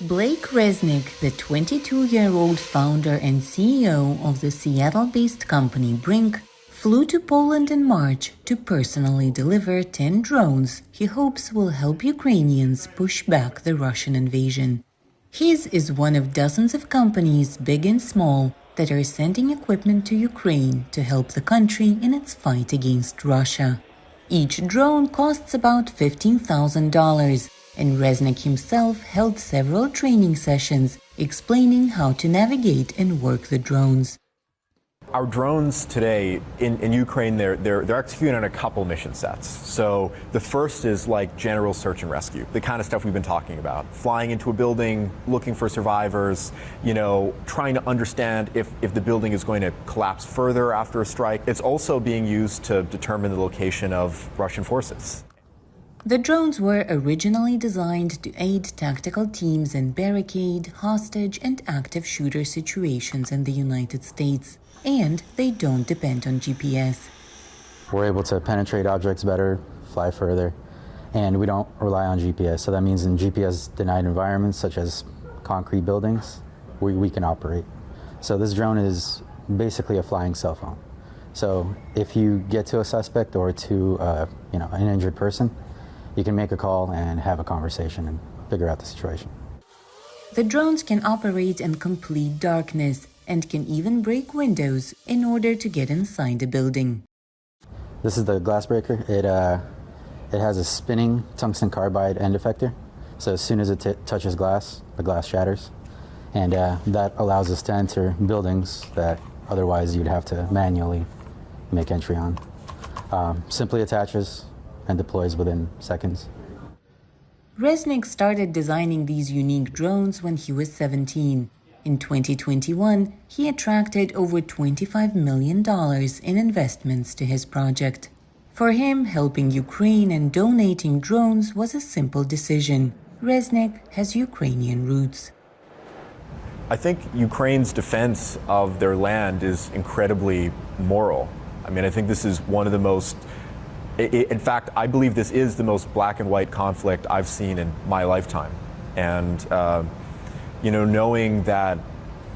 Blake Resnick, the 22-year-old founder and CEO of the Seattle-based company BRINC, flew to Poland in March to personally deliver 10 drones he hopes will help Ukrainians push back the Russian invasion. His is one of dozens of companies, big and small, that are sending equipment to Ukraine to help the country in its fight against Russia. Each drone costs about $15,000, and Resnick himself held several training sessions explaining how to navigate and work the drones. Our drones today in Ukraine, they're executing on a couple mission sets. So the first is like general search and rescue, the kind of stuff we've been talking about. Flying into a building, looking for survivors, trying to understand if the building is going to collapse further after a strike. It's also being used to determine the location of Russian forces. The drones were originally designed to aid tactical teams in barricade, hostage, and active shooter situations in the United States. And they don't depend on GPS. We're able to penetrate objects better, fly further, and we don't rely on GPS. So that means in GPS-denied environments, such as concrete buildings, we can operate. So this drone is basically a flying cell phone. So if you get to a suspect or to an injured person, you can make a call and have a conversation and figure out the situation. The drones can operate in complete darkness and can even break windows in order to get inside a building. This is the glass breaker. It has a spinning tungsten carbide end effector. So as soon as it touches glass, the glass shatters. And that allows us to enter buildings that otherwise you'd have to manually make entry on. Simply attaches and deploys within seconds. Resnick started designing these unique drones when he was 17. In 2021, he attracted over $25 million in investments to his project. For him, helping Ukraine and donating drones was a simple decision. Resnick has Ukrainian roots. I think Ukraine's defense of their land is incredibly moral. I mean, I think this is one of the most, in fact, I believe this is the most black and white conflict I've seen in my lifetime. And knowing that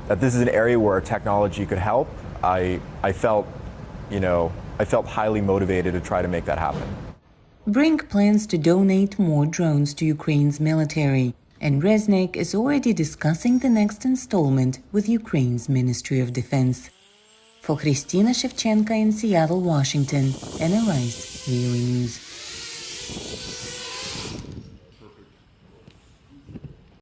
this is an area where technology could help, I felt highly motivated to try to make that happen. BRINC plans to donate more drones to Ukraine's military, and Resnick is already discussing the next installment with Ukraine's Ministry of Defense. For Khrystyna Shevchenko in Seattle, Washington, NRI's Daily News.